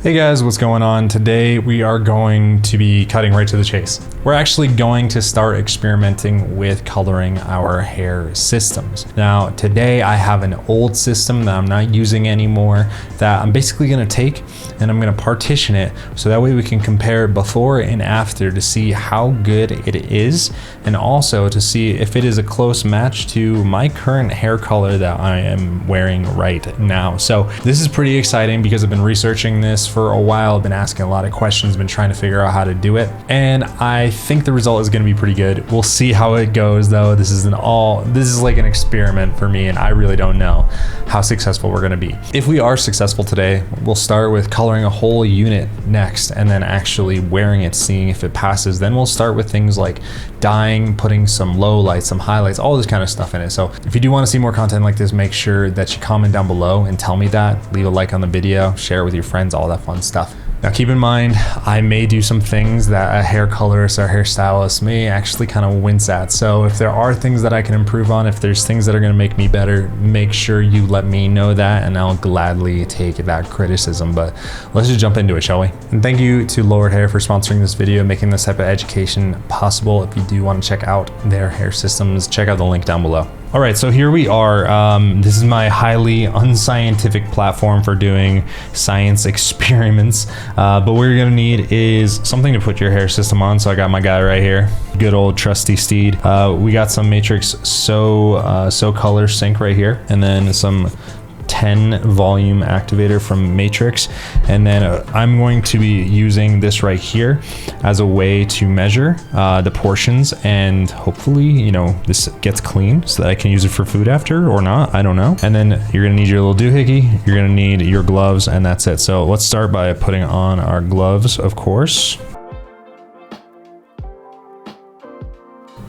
Hey guys, what's going on? Today we are going to be cutting right to the chase. We're actually going to start experimenting with coloring our hair systems. Now today I have an old system that I'm not using anymore that I'm basically going to take and I'm going to partition it so that way we can compare before and after to see how good it is, and also to see if it is a close match to my current hair color that I am wearing right now. So this is pretty exciting because I've been researching this for a while. I've been asking a lot of questions, been trying to figure out how to do it, and I think the result is going to be pretty good. We'll see how it goes though. This is like an experiment for me, and I really don't know how successful we're going to be. If we are successful today, we'll start with coloring a whole unit next and then actually wearing it, seeing if it passes. Then we'll start with things like dyeing, putting some low lights, some highlights, all this kind of stuff in it. So if you do want to see more content like this, make sure that you comment down below and tell me that. Leave a like on the video, share it with your friends, all that fun stuff. Now keep in mind, I may do some things that a hair colorist or hairstylist may actually kind of wince at. So if there are things that I can improve on, if there's things that are going to make me better, make sure you let me know that and I'll gladly take that criticism. But let's just jump into it, shall we? And thank you to Lowered Hair for sponsoring this video, making this type of education possible. If you do want to check out their hair systems, check out the link down below. All right, so here we are. This is my highly unscientific platform for doing science experiments. But what you're gonna need is something to put your hair system on. So I got my guy right here, good old trusty steed. We got some Matrix So Color Sync right here, and then some 10 volume activator from Matrix. And then I'm going to be using this right here as a way to measure the portions, and hopefully, you know, this gets clean so that I can use it for food after, or not, I don't know. And then you're gonna need your little doohickey, you're gonna need your gloves, and that's it. So let's start by putting on our gloves, of course.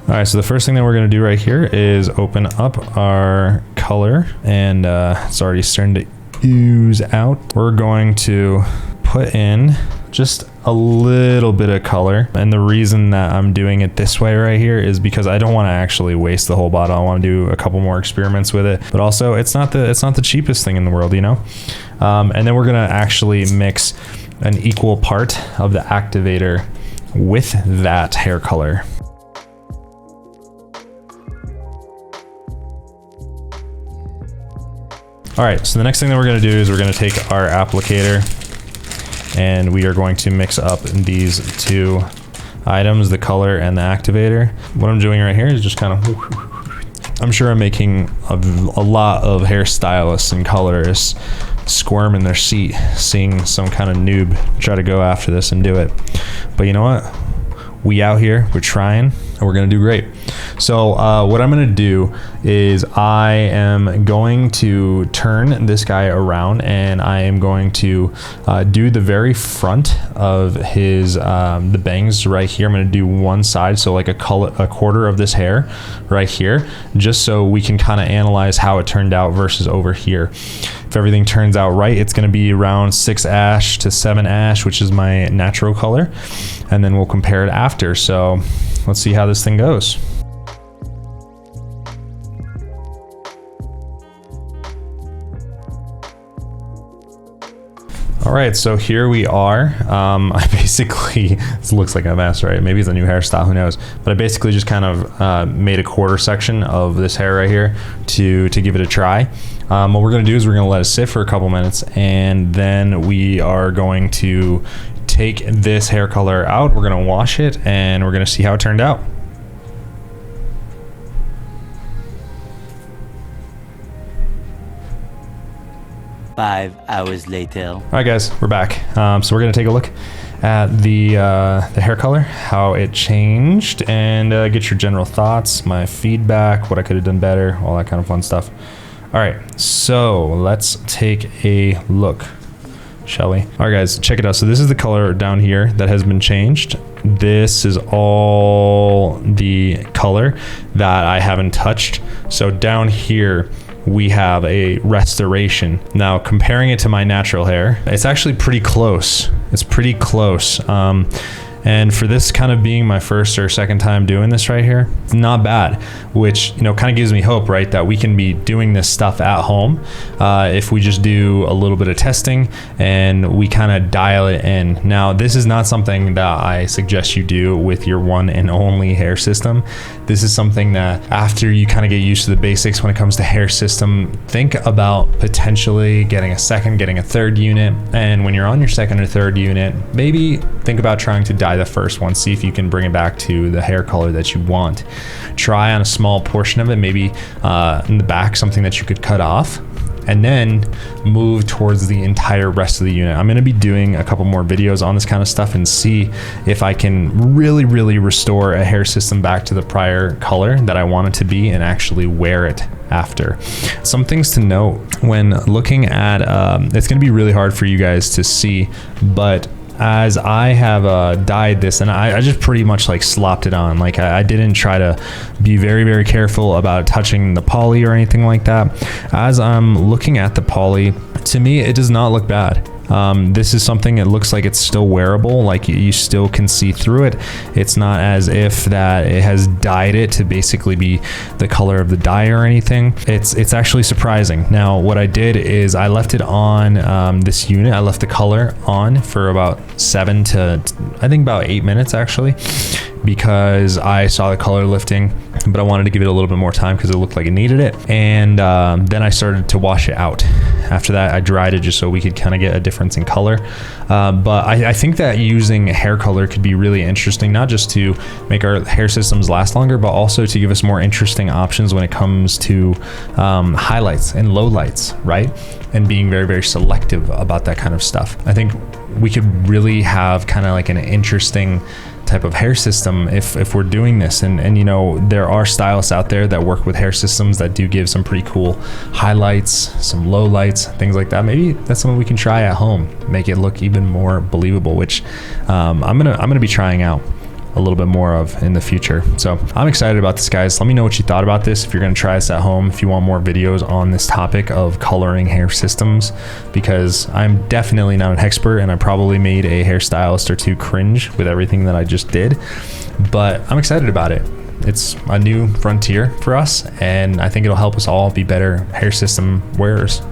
All right, so the first thing that we're gonna do right here is open up our color, and it's already starting to ooze out. We're going to put in just a little bit of color, and the reason that I'm doing it this way right here is because I don't want to actually waste the whole bottle. I want to do a couple more experiments with it, but also it's not the cheapest thing in the world, you know. And then we're gonna actually mix an equal part of the activator with that hair color. All right, so the next thing that we're gonna do is we're gonna take our applicator and we are going to mix up these two items, the color and the activator. What I'm doing right here is just kind of, I'm sure I'm making a lot of hairstylists and colorists squirm in their seat, seeing some kind of noob try to go after this and do it. But you know what? We out here, we're trying, and we're gonna do great. So what I'm gonna do is I am going to turn this guy around, and I am going to do the very front of his the bangs right here. I'm gonna do one side, so like a quarter of this hair right here, just so we can kind of analyze how it turned out versus over here. If everything turns out right, it's gonna be around 6 ash to 7 ash, which is my natural color, and then we'll compare it after. So let's see how this thing goes. All right, so here we are. I basically, this looks like a mess, right? Maybe it's a new hairstyle, who knows? But I basically just kind of made a quarter section of this hair right here to give it a try. What we're gonna do is we're gonna let it sit for a couple minutes, and then we are going to take this hair color out. We're gonna wash it, and we're gonna see how it turned out. Five hours later. All right, guys, we're back. So we're gonna take a look at the hair color, how it changed, and get your general thoughts, my feedback, what I could have done better, all that kind of fun stuff. All right, so let's take a look, shall we? All right, guys, check it out. So this is the color down here that has been changed. This is all the color that I haven't touched. So down here, we have a restoration. Now, comparing it to my natural hair, it's actually pretty close. It's pretty close. And for this kind of being my first or second time doing this right here, it's not bad, which, you know, kind of gives me hope, right? That we can be doing this stuff at home if we just do a little bit of testing and we kind of dial it in. Now, this is not something that I suggest you do with your one and only hair system. This is something that after you kind of get used to the basics when it comes to hair system, think about potentially getting a second, getting a third unit. And when you're on your second or third unit, maybe think about trying to dye the first one, see if you can bring it back to the hair color that you want. Try on a small portion of it, maybe in the back, something that you could cut off, and then move towards the entire rest of the unit. I'm going to be doing a couple more videos on this kind of stuff and see if I can really restore a hair system back to the prior color that I want it to be and actually wear it after. Some things to note when looking at, it's going to be really hard for you guys to see, but as I have dyed this, and I just pretty much like slopped it on. Like I didn't try to be very careful about touching the poly or anything like that. As I'm looking at the poly, to me, it does not look bad. This is something, it looks like it's still wearable, like you still can see through it. It's not as if that it has dyed it to basically be the color of the dye or anything. It's actually surprising. Now, what I did is I left it on this unit. I left the color on for about 7 to, I think about 8 minutes actually, because I saw the color lifting, but I wanted to give it a little bit more time because it looked like it needed it. And then I started to wash it out. After that, I dried it just so we could kind of get a difference in color. But I think that using hair color could be really interesting, not just to make our hair systems last longer, but also to give us more interesting options when it comes to highlights and lowlights, right? And being very selective about that kind of stuff. I think we could really have kind of like an interesting type of hair system if we're doing this, and you know, there are stylists out there that work with hair systems that do give some pretty cool highlights, some lowlights, things like that. Maybe that's something we can try at home, make it look even more believable, which I'm gonna be trying out a little bit more of in the future. So I'm excited about this, guys. Let me know what you thought about this. If you're going to try this at home, if you want more videos on this topic of coloring hair systems, because I'm definitely not an expert and I probably made a hairstylist or two cringe with everything that I just did, but I'm excited about it. It's a new frontier for us, and I think it'll help us all be better hair system wearers.